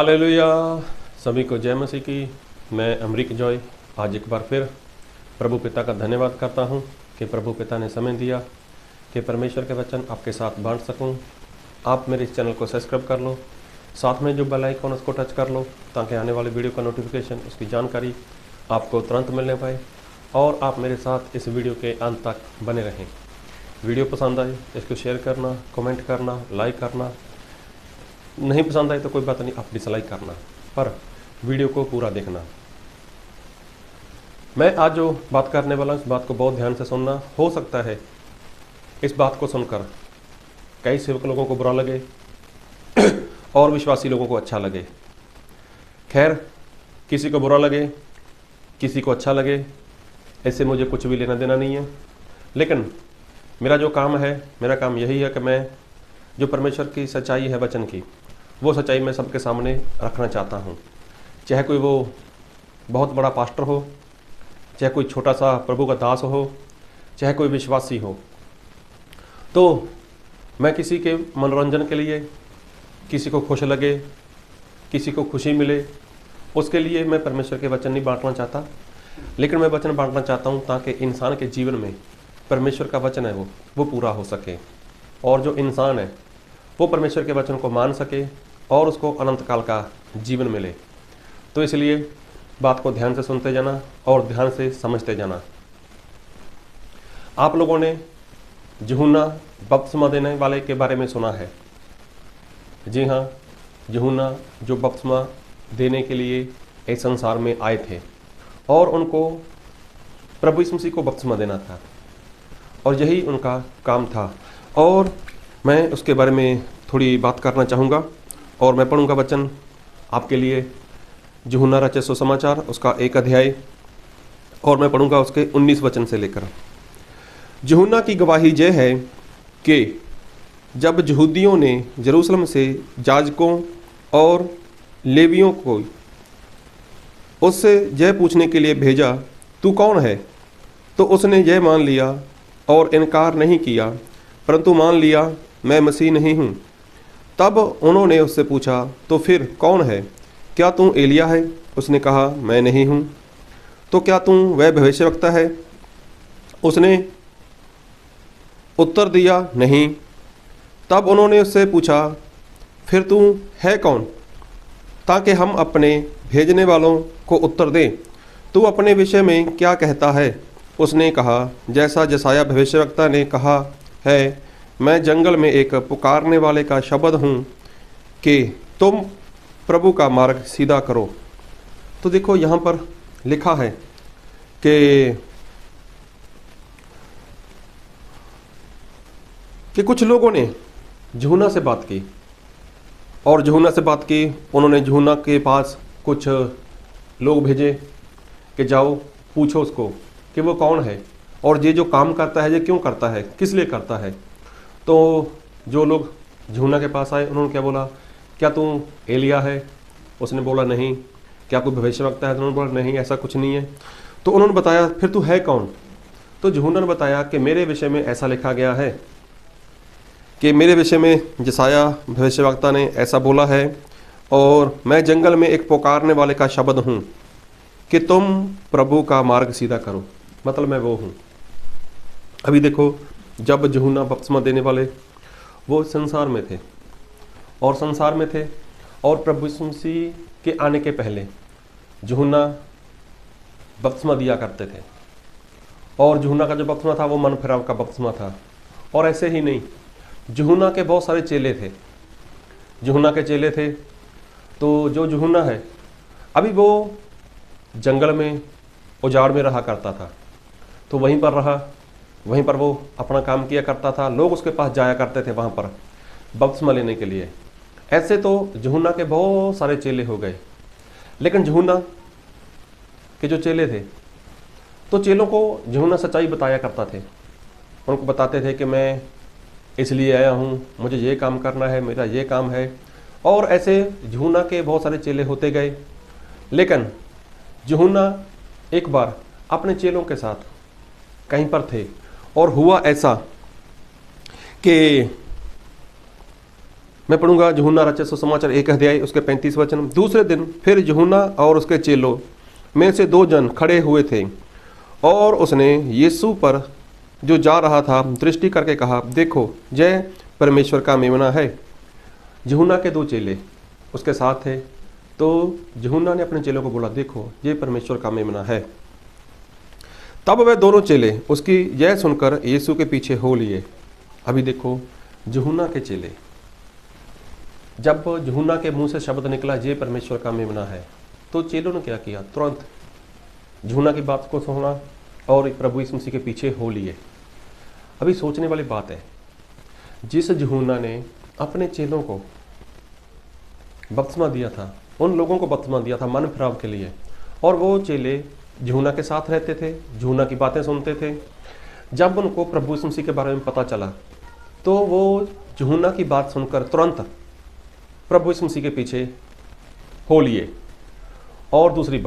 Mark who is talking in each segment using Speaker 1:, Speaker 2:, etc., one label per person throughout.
Speaker 1: Hallelujah. सभी को जय मसीह की। मैं अमरीक जॉय आज एक बार फिर प्रभु पिता का धन्यवाद करता हूं कि प्रभु पिता ने समय दिया कि परमेश्वर के वचन आपके साथ बांट सकूं। आप मेरे इस चैनल को सब्सक्राइब कर लो, साथ में जो बेल आइकन उसको टच कर लो ताकि आने वाले वीडियो का नोटिफिकेशन, उसकी जानकारी आपको तुरंत मिलने पाए और आप मेरे साथ इस वीडियो के अंत तक बने रहें। वीडियो पसंद आए इसको शेयर करना, कमेंट करना, लाइक करना। नहीं पसंद आए तो कोई बात नहीं, आप डिसलाइक करना, पर वीडियो को पूरा देखना। मैं आज जो बात करने वाला हूँ इस बात को बहुत ध्यान से सुनना। हो सकता है इस बात को सुनकर कई सेवक लोगों को बुरा लगे और विश्वासी लोगों को अच्छा लगे। खैर, किसी को बुरा लगे, किसी को अच्छा लगे, इससे मुझे कुछ भी लेना देना नहीं है। लेकिन मेरा जो काम है, मेरा काम यही है कि मैं जो परमेश्वर की सच्चाई है वचन की, वो सच्चाई मैं सबके सामने रखना चाहता हूँ। चाहे कोई वो बहुत बड़ा पास्टर हो, चाहे कोई छोटा सा प्रभु का दास हो, चाहे कोई विश्वासी हो, तो मैं किसी के मनोरंजन के लिए, किसी को खुश लगे, किसी को खुशी मिले, उसके लिए मैं परमेश्वर के वचन नहीं बांटना चाहता। लेकिन मैं वचन बांटना चाहता हूँ ताकि इंसान के जीवन में परमेश्वर का वचन है वो पूरा हो सके और जो इंसान है वो परमेश्वर के वचन को मान सके और उसको अनंत काल का जीवन मिले। तो इसलिए बात को ध्यान से सुनते जाना और ध्यान से समझते जाना। आप लोगों ने यूहन्ना बपतिस्मा देने वाले के बारे में सुना है। जी हाँ, यूहन्ना जो बपतिस्मा देने के लिए इस संसार में आए थे और उनको प्रभु यीशु मसीह को बपतिस्मा देना था और यही उनका काम था। और मैं उसके बारे में थोड़ी बात करना चाहूँगा और मैं पढ़ूँगा वचन आपके लिए। यूहन्ना रचित सुसमाचार उसका 1 अध्याय और मैं पढ़ूँगा उसके 19 वचन से लेकर। यूहन्ना की गवाही यह है कि जब यहूदियों ने यरूशलेम से याजकों और लेवियों को उससे यह पूछने के लिए भेजा, तू कौन है, तो उसने यह मान लिया और इनकार नहीं किया, परंतु मान लिया मैं मसीह नहीं हूँ। तब उन्होंने उससे पूछा, तो फिर कौन है, क्या तू एलिया है? उसने कहा, मैं नहीं हूँ। तो क्या तू वह भविष्यवक्ता है? उसने उत्तर दिया, नहीं। तब उन्होंने उससे पूछा, फिर तू है कौन, ताकि हम अपने भेजने वालों को उत्तर दें। तू अपने विषय में क्या कहता है? उसने कहा, जैसा यशायाह भविष्यवक्ता ने कहा है, मैं जंगल में एक पुकारने वाले का शब्द हूँ कि तुम प्रभु का मार्ग सीधा करो। तो देखो यहाँ पर लिखा है कि कुछ लोगों ने यूहन्ना से बात की और यूहन्ना से बात की, उन्होंने यूहन्ना के पास कुछ लोग भेजे कि जाओ पूछो उसको कि वो कौन है और ये जो काम करता है ये क्यों करता है, किस लिए करता है। तो जो लोग यूहन्ना के पास आए उन्होंने क्या बोला, क्या तू एलिया है? उसने बोला नहीं। क्या कोई भविष्यवक्ता है? तो उन्होंने बोला नहीं, ऐसा कुछ नहीं है। तो उन्होंने बताया, फिर तू है कौन? तो यूहन्ना ने बताया कि मेरे विषय में ऐसा लिखा गया है कि मेरे विषय में यशायाह भविष्यवक्ता ने ऐसा बोला है और मैं जंगल में एक पुकारने वाले का शब्द हूँ कि तुम प्रभु का मार्ग सीधा करो। मतलब मैं वो हूँ। अभी देखो, जब यूहन्ना बपतिस्मा देने वाले वो संसार में थे और प्रभु यीशु मसीह के आने के पहले यूहन्ना बपतिस्मा दिया करते थे और यूहन्ना का जो बपतिस्मा था वो मन फिराव का बपतिस्मा था। और ऐसे ही नहीं, यूहन्ना के बहुत सारे चेले थे। यूहन्ना के चेले थे तो जो यूहन्ना है अभी वो जंगल में उजाड़ में रहा करता था, तो वहीं पर रहा, वहीं पर वो अपना काम किया करता था। लोग उसके पास जाया करते थे वहाँ पर बपतिस्मा लेने के लिए। ऐसे तो यूहन्ना के बहुत सारे चेले हो गए। लेकिन यूहन्ना के जो चेले थे तो चेलों को यूहन्ना सच्चाई बताया करता थे। उनको बताते थे कि मैं इसलिए आया हूँ, मुझे ये काम करना है, मेरा ये काम है। और ऐसे यूहन्ना के बहुत सारे चेले होते गए। लेकिन यूहन्ना एक बार अपने चेलों के साथ कहीं पर थे और हुआ ऐसा कि मैं पढ़ूंगा यूहन्ना रचित सुसमाचार 1 अध्याय उसके 35 वचन। दूसरे दिन फिर यूहन्ना और उसके चेलों में से 2 जन खड़े हुए थे और उसने यीशु पर जो जा रहा था दृष्टि करके कहा, देखो जय परमेश्वर का मेमना है। यूहन्ना के 2 चेले उसके साथ थे, तो यूहन्ना ने अपने चेलों को बोला, देखो ये परमेश्वर का मेमना है। तब वे दोनों चेले उसकी यह सुनकर यीशु के पीछे हो लिए। अभी देखो यूहन्ना के चेले, जब यूहन्ना के मुंह से शब्द निकला ये परमेश्वर का मेमना है, तो चेलों ने क्या किया, तुरंत यूहन्ना की बात को सुना और प्रभु यीशु मसीह के पीछे हो लिए। अभी सोचने वाली बात है, जिस यूहन्ना ने अपने चेलों को बपतिस्मा दिया था, उन लोगों को बपतिस्मा दिया था मन फिराव के लिए, और वो चेले यूहन्ना के साथ रहते थे, यूहन्ना की बातें सुनते थे। जब उनको प्रभु यीशु मसीह के बारे में पता चला तो वो यूहन्ना की बात सुनकर तुरंत प्रभु यीशु मसीह के पीछे हो लिए। और दूसरी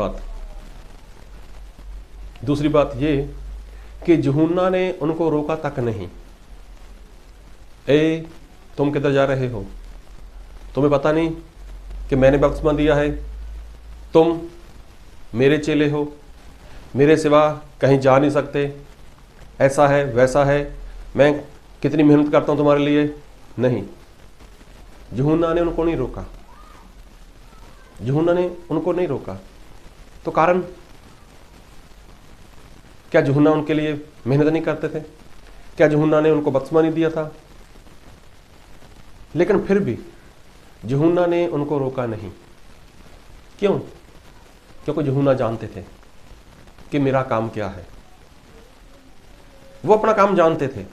Speaker 1: बात ये कि यूहन्ना ने उनको रोका तक नहीं। ए तुम किधर जा रहे हो, तुम्हें पता नहीं कि मैंने बपतिस्मा दिया है, तुम मेरे चेले हो, मेरे सिवा कहीं जा नहीं सकते, ऐसा है वैसा है, मैं कितनी मेहनत करता हूं तुम्हारे लिए। नहीं, यूहन्ना ने उनको नहीं रोका, यूहन्ना ने उनको नहीं रोका। तो कारण क्या यूहन्ना उनके लिए मेहनत नहीं करते थे? क्या यूहन्ना ने उनको बपतिस्मा नहीं दिया था? लेकिन फिर भी यूहन्ना ने उनको रोका नहीं। क्यों? क्योंकि यूहन्ना जानते थे कि मेरा काम क्या है। वो अपना काम जानते थे,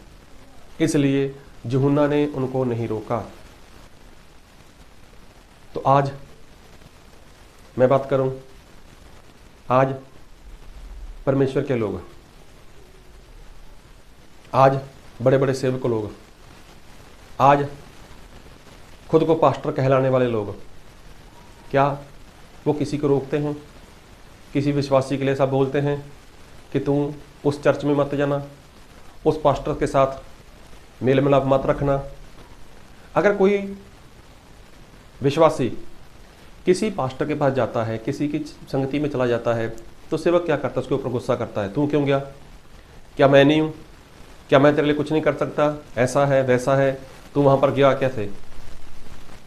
Speaker 1: इसलिए यूहन्ना ने उनको नहीं रोका। तो आज मैं बात करूं, आज परमेश्वर के लोग, आज बड़े बड़े सेवक लोग, आज खुद को पास्टर कहलाने वाले लोग, क्या वो किसी को रोकते हैं? किसी विश्वासी के लिए ऐसा बोलते हैं कि तुम उस चर्च में मत जाना, उस पास्टर के साथ मेल मिलाप मत रखना? अगर कोई विश्वासी किसी पास्टर के पास जाता है, किसी की संगति में चला जाता है, तो सेवक क्या करता है? उसके ऊपर गुस्सा करता है, तू क्यों गया? क्या मैं नहीं हूँ? क्या मैं तेरे लिए कुछ नहीं कर सकता? ऐसा है वैसा है, तू वहाँ पर गया कैसे?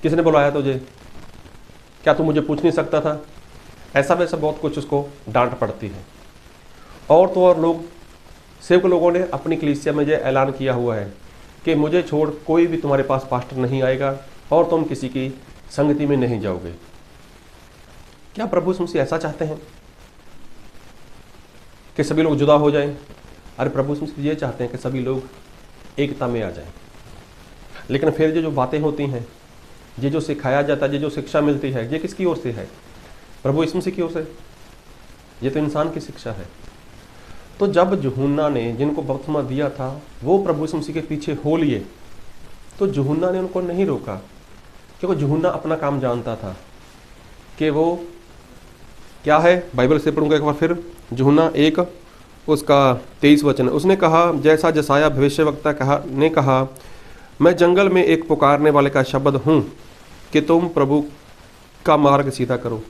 Speaker 1: किसने बुलाया तुझे? क्या तू मुझे पूछ नहीं सकता था? ऐसा वैसा बहुत कुछ उसको डांट पड़ती है। और तो और लोग, सेवक लोगों ने अपनी कलीसिया में ये ऐलान किया हुआ है कि मुझे छोड़ कोई भी तुम्हारे पास पास्टर नहीं आएगा और तुम किसी की संगति में नहीं जाओगे। क्या प्रभु यीशु मसीह ऐसा चाहते हैं कि सभी लोग जुदा हो जाएं? अरे प्रभु यीशु मसीह ये चाहते हैं कि सभी लोग एकता में आ जाएं। लेकिन फिर जो बातें होती हैं, ये जो सिखाया जाता है, ये जो शिक्षा मिलती है, ये किसकी ओर से है? प्रभु यीशु मसीह की ओर से। ये तो इंसान की शिक्षा है। तो जब यूहन्ना ने जिनको बपतिस्मा दिया था वो प्रभु यीशु मसीह के पीछे हो लिए, तो यूहन्ना ने उनको नहीं रोका, क्योंकि यूहन्ना अपना काम जानता था कि वो क्या है। बाइबल से पढ़ूंगा एक बार फिर, यूहन्ना 1 उसका 23 वचन। उसने कहा, जैसा जसाया भविष्यवक्ता ने कहा, मैं जंगल में एक पुकारने वाले का शब्द हूँ कि तुम प्रभु का मार्ग सीधा करो।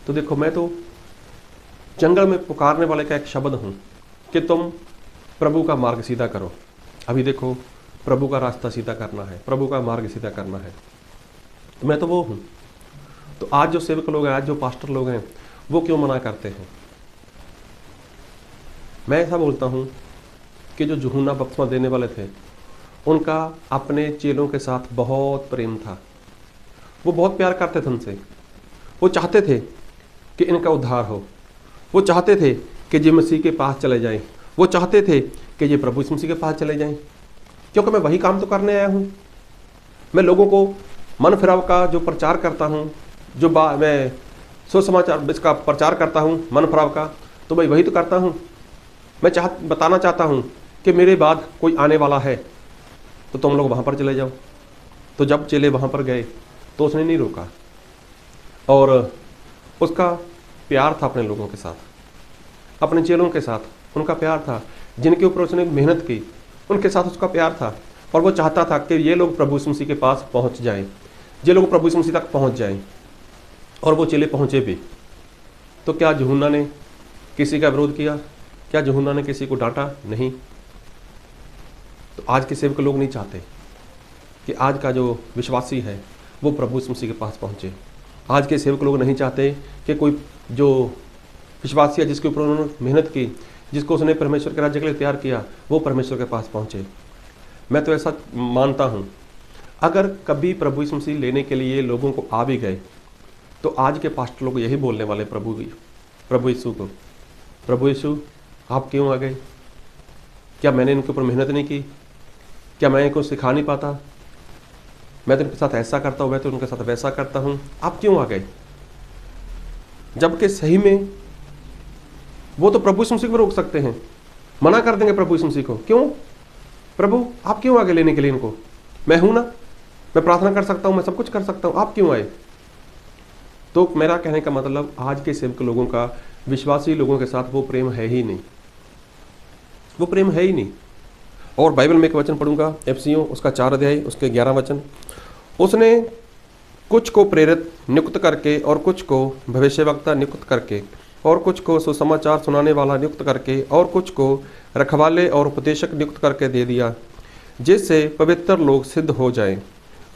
Speaker 1: तो देखो, मैं तो जंगल में पुकारने वाले का एक शब्द हूँ कि तुम प्रभु का मार्ग सीधा करो। अभी देखो, प्रभु का रास्ता सीधा करना है, प्रभु का मार्ग सीधा करना है, तो मैं तो वो हूँ। तो आज जो सेवक लोग हैं, आज जो पास्टर लोग हैं, वो क्यों मना करते हैं? मैं ऐसा बोलता हूँ कि जो यूहन्ना बपतिस्मा देने वाले थे, उनका अपने चेलों के साथ बहुत प्रेम था। वो बहुत प्यार करते थे उनसे। वो चाहते थे कि इनका उद्धार हो। वो चाहते थे कि ये मसीह के पास चले जाएं। वो चाहते थे कि ये प्रभु यीशु मसीह के पास चले जाएं, क्योंकि मैं वही काम तो करने आया हूँ। मैं लोगों को मन फिराव का जो प्रचार करता हूँ, जो मैं सुसमाचार इसका प्रचार करता हूँ मन फिराव का, तो मैं वही तो करता हूँ। मैं बताना चाहता हूँ कि मेरे बाद कोई आने वाला है, तो तुम लोग वहाँ पर चले जाओ। तो जब चेले वहाँ पर गए तो उसने नहीं रोका, और उसका प्यार था अपने लोगों के साथ, अपने चेलों के साथ उनका प्यार था। जिनके ऊपर उसने मेहनत की, उनके साथ उसका प्यार था। और वो चाहता था कि ये लोग प्रभु यीशु मसीह के पास पहुंच जाएं, ये लोग प्रभु यीशु मसीह तक पहुंच जाएं, और वो चेले पहुंचे भी। तो क्या यूहन्ना ने किसी का विरोध किया? क्या यूहन्ना ने किसी को डांटा? नहीं। तो आज के सेवक लोग नहीं चाहते कि आज का जो विश्वासी है वो प्रभु यीशु मसीह के पास पहुंचे। आज के सेवक लोग नहीं चाहते कि कोई जो विश्वासी है, जिसके ऊपर उन्होंने मेहनत की, जिसको उसने परमेश्वर के राज्य के लिए तैयार किया, वो परमेश्वर के पास पहुंचे। मैं तो ऐसा मानता हूं, अगर कभी प्रभु यीशु मसीह लेने के लिए लोगों को आ भी गए, तो आज के पास्टर लोग यही बोलने वाले प्रभु यीशु को, प्रभु यीशु आप क्यों आ गए? क्या मैंने इनके ऊपर मेहनत नहीं की? क्या मैं इनको सिखा नहीं पाता? मैं तो इनके साथ ऐसा करता हूँ, मैं तो उनके साथ वैसा करता हूँ, आप क्यों आ गए? जबकि सही में वो तो प्रभु यीशु मसीह को रोक सकते हैं, मना कर देंगे प्रभु यीशु मसीह को। क्यों? प्रभु आप क्यों आगे लेने के लिए इनको? मैं हूं ना, मैं प्रार्थना कर सकता हूं, मैं सब कुछ कर सकता हूं, आप क्यों आए? तो मेरा कहने का मतलब, आज के सेवक लोगों का विश्वासी लोगों के साथ वो प्रेम है ही नहीं, वो प्रेम है ही नहीं। और बाइबल में एक वचन पढ़ूंगा, एफिसियों उसका 4 अध्याय उसके 11 वचन। उसने कुछ को प्रेरित नियुक्त करके, और कुछ को भविष्यवक्ता नियुक्त करके, और कुछ को सुसमाचार सुनाने वाला नियुक्त करके, और कुछ को रखवाले और उपदेशक नियुक्त करके दे दिया, जिससे पवित्र लोग सिद्ध हो जाएं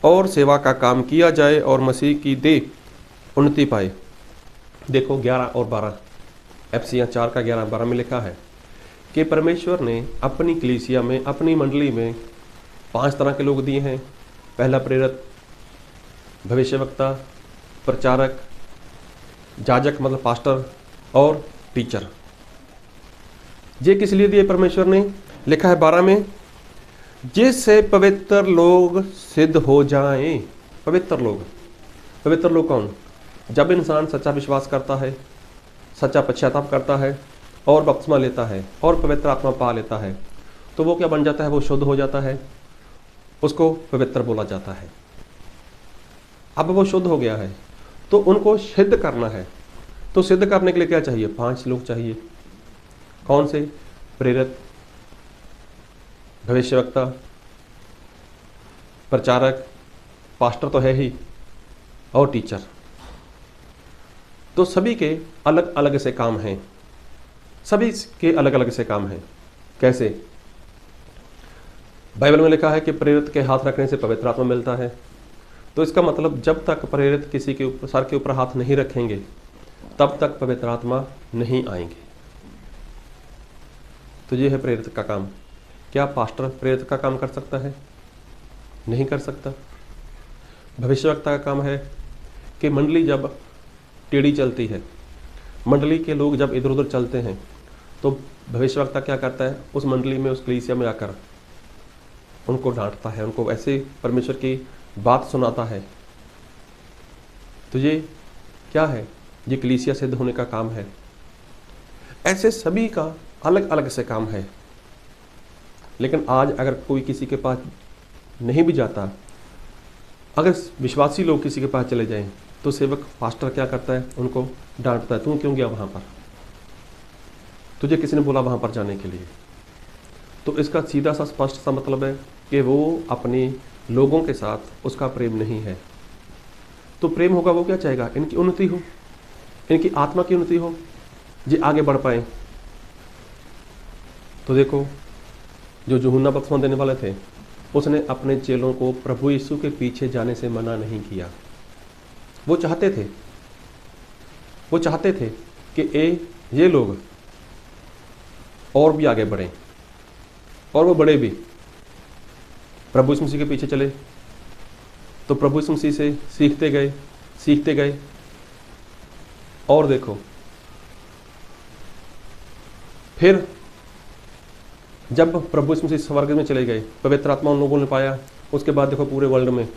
Speaker 1: और सेवा का काम किया जाए और मसीह की देह उन्नति पाए। देखो 11 और 12, एफिसियों 4 का 11-12 में लिखा है कि परमेश्वर ने अपनी कलीसिया में, अपनी मंडली में 5 तरह के लोग दिए हैं। पहला प्रेरित, भविष्यवक्ता, प्रचारक, जाजक मतलब पास्टर, और टीचर। ये किस लिए दिए परमेश्वर ने? लिखा है 12 में, जिससे पवित्र लोग सिद्ध हो जाएं। पवित्र लोग, पवित्र लोग कौन? जब इंसान सच्चा विश्वास करता है, सच्चा पश्चाताप करता है और बपतिस्मा लेता है और पवित्र आत्मा पा लेता है, तो वो क्या बन जाता है? वो शुद्ध हो जाता है, उसको पवित्र बोला जाता है। अब वो शुद्ध हो गया है, तो उनको सिद्ध करना है। तो सिद्ध करने के लिए क्या चाहिए? 5 लोग चाहिए। कौन से? प्रेरित, भविष्यवक्ता, प्रचारक, पास्टर तो है ही, और टीचर। तो सभी के अलग अलग से काम हैं, सभी के अलग अलग से काम हैं। कैसे? बाइबल में लिखा है कि प्रेरित के हाथ रखने से पवित्र आत्मा मिलता है। तो इसका मतलब, जब तक प्रेरित किसी के ऊपर, सर के ऊपर हाथ नहीं रखेंगे, तब तक पवित्र आत्मा नहीं आएंगे। तो ये है प्रेरित का काम। क्या पास्टर प्रेरित का काम कर सकता है? नहीं कर सकता। भविष्यवक्ता का काम है कि मंडली जब टेढ़ी चलती है, मंडली के लोग जब इधर उधर चलते हैं, तो भविष्यवक्ता क्या करता है? उस मंडली में, उस कलीसिया में आकर उनको डांटता है, उनको ऐसे परमेश्वर की बात सुनाता है। तो ये क्या है? ये कलीसिया सिद्ध होने का काम है। ऐसे सभी का अलग अलग से काम है। लेकिन आज अगर कोई किसी के पास नहीं भी जाता, अगर विश्वासी लोग किसी के पास चले जाएं, तो सेवक पास्टर क्या करता है? उनको डांटता है, तू क्यों गया वहाँ पर? तुझे किसी ने बोला वहाँ पर जाने के लिए? तो इसका सीधा सा स्पष्ट सा मतलब है कि वो अपने लोगों के साथ उसका प्रेम नहीं है। तो प्रेम होगा, वो क्या चाहेगा? इनकी उन्नति हो, इनकी आत्मा की उन्नति हो, ये आगे बढ़ पाए। तो देखो, जो यूहन्ना बपतिस्मा देने वाले थे, उसने अपने चेलों को प्रभु यीशु के पीछे जाने से मना नहीं किया। वो चाहते थे कि ये लोग और भी आगे बढ़ें, और वो बड़े भी प्रभु यीशु मसीह के पीछे चले। तो प्रभु यीशु मसीह से सीखते गए। और देखो, फिर जब प्रभु यीशु मसीह स्वर्ग में चले गए, पवित्र आत्मा उन लोगों ने पाया, उसके बाद देखो पूरे वर्ल्ड में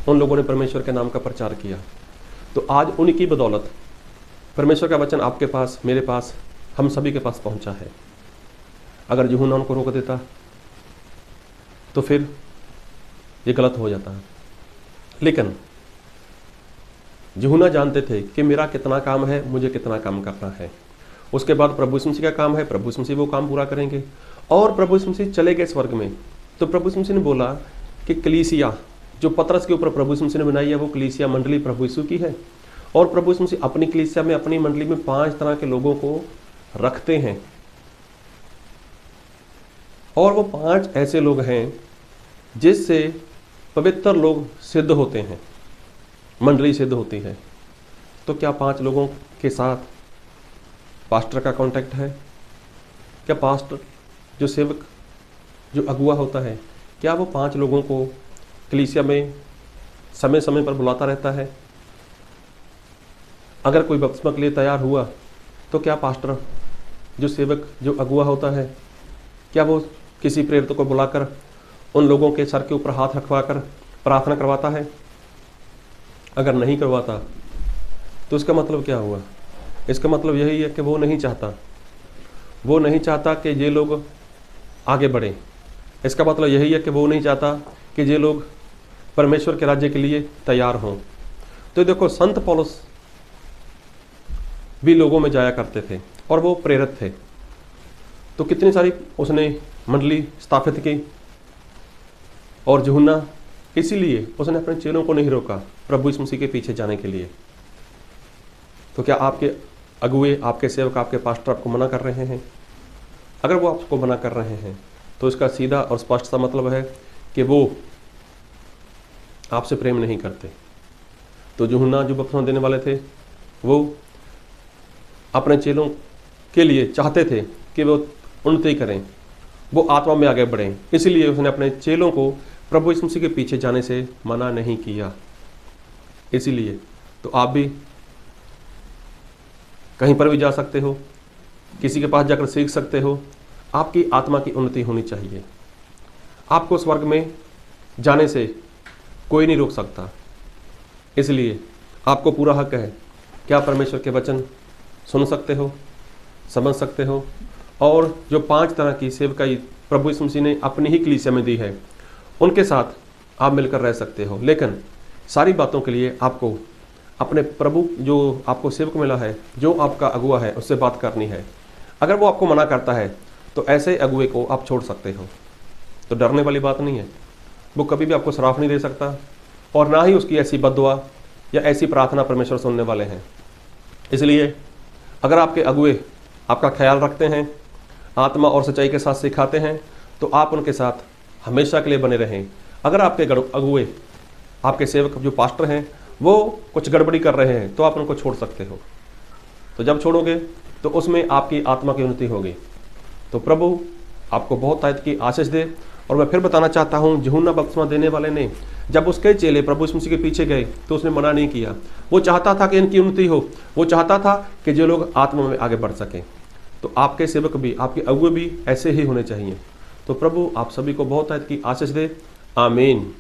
Speaker 1: उन लोगों ने परमेश्वर के नाम का प्रचार किया। तो आज उनकी बदौलत परमेश्वर का वचन आपके पास, मेरे पास, हम सभी के पास पहुंचा है। अगर यूहन्ना उनको रोक देता तो फिर ये गलत हो जाता है। लेकिन यूहन्ना जानते थे कि मेरा कितना काम है, मुझे कितना काम करना है। उसके बाद प्रभु यीशु मसीह का काम है, प्रभु यीशु मसीह वो काम पूरा करेंगे। और प्रभु यीशु मसीह चले गए स्वर्ग में, तो प्रभु यीशु मसीह ने बोला कि कलीसिया जो पतरस के ऊपर प्रभु यीशु मसीह ने बनाई है वो कलीसिया मंडली प्रभु यीशु की है। और प्रभु यीशु मसीह अपनी कलीसिया में, अपनी मंडली में 5 तरह के लोगों को रखते हैं। और वो 5 ऐसे लोग हैं जिससे पवित्र लोग सिद्ध होते हैं, मंडली सिद्ध होती है। तो क्या 5 लोगों के साथ पास्टर का कांटेक्ट है? क्या पास्टर जो सेवक, जो अगुआ होता है, क्या वो 5 लोगों को कलीसिया में समय समय पर बुलाता रहता है? अगर कोई बपतिस्मा के लिए तैयार हुआ तो क्या पास्टर जो सेवक, जो अगुआ होता है, क्या वो किसी प्रेरित को बुलाकर उन लोगों के सर के ऊपर हाथ रखवाकर प्रार्थना करवाता है? अगर नहीं करवाता तो इसका मतलब क्या हुआ? इसका मतलब यही है कि वो नहीं चाहता कि ये लोग आगे बढ़ें। इसका मतलब यही है कि वो नहीं चाहता कि ये लोग परमेश्वर के राज्य के लिए तैयार हों। तो देखो, संत पौलुस भी लोगों में जाया करते थे और वो प्रेरित थे। तो कितनी सारी उसने मंडली स्थापित की। और यूहन्ना, इसीलिए उसने अपने चेलों को नहीं रोका प्रभु यीशु मसीह के पीछे जाने के लिए। तो क्या आपके अगुए, आपके सेवक, आपके पास्टर आपको मना कर रहे हैं? अगर वो आपको मना कर रहे हैं तो इसका सीधा और स्पष्ट सा मतलब है कि वो आपसे प्रेम नहीं करते। तो यूहन्ना जो बपतिस्मा देने वाले थे, वो अपने चेलों के लिए चाहते थे कि वो उन्नति करें, वो आत्मा में आगे बढ़ें। इसलिए उसने अपने चेलों को प्रभु यीशु मसीह के पीछे जाने से मना नहीं किया। इसीलिए तो आप भी कहीं पर भी जा सकते हो, किसी के पास जाकर सीख सकते हो। आपकी आत्मा की उन्नति होनी चाहिए। आपको स्वर्ग में जाने से कोई नहीं रोक सकता। इसलिए आपको पूरा हक है कि आप परमेश्वर के वचन सुन सकते हो, समझ सकते हो। और जो 5 तरह की सेवकाई प्रभु यीशु मसीह ने अपनी ही कलीसिया में दी है, उनके साथ आप मिलकर रह सकते हो। लेकिन सारी बातों के लिए आपको अपने प्रभु, जो आपको सेवक मिला है, जो आपका अगुआ है, उससे बात करनी है। अगर वो आपको मना करता है तो ऐसे अगुए को आप छोड़ सकते हो। तो डरने वाली बात नहीं है। वो कभी भी आपको श्राप नहीं दे सकता और ना ही उसकी ऐसी बद्दुआ या ऐसी प्रार्थना परमेश्वर सुनने वाले हैं। इसलिए अगर आपके अगुए आपका ख्याल रखते हैं, आत्मा और सच्चाई के साथ सिखाते हैं, तो आप उनके साथ हमेशा के लिए बने रहें। अगर आपके अगुए, आपके सेवक जो पास्टर हैं, वो कुछ गड़बड़ी कर रहे हैं तो आप उनको छोड़ सकते हो। तो जब छोड़ोगे तो उसमें आपकी आत्मा की उन्नति होगी। तो प्रभु आपको बहुत तायत की आशीष दे। और मैं फिर बताना चाहता हूँ, यूहन्ना बपतिस्मा देने वाले ने जब उसके चेले प्रभु यीशु मसीह के पीछे गए तो उसने मना नहीं किया। वो चाहता था कि इनकी उन्नति हो, वो चाहता था कि जो लोग आत्मा में आगे बढ़ सकें। तो आपके सेवक भी, आपके अगुए भी ऐसे ही होने चाहिए। तो प्रभु आप सभी को बहुत तायत की आशीष दे। आमीन।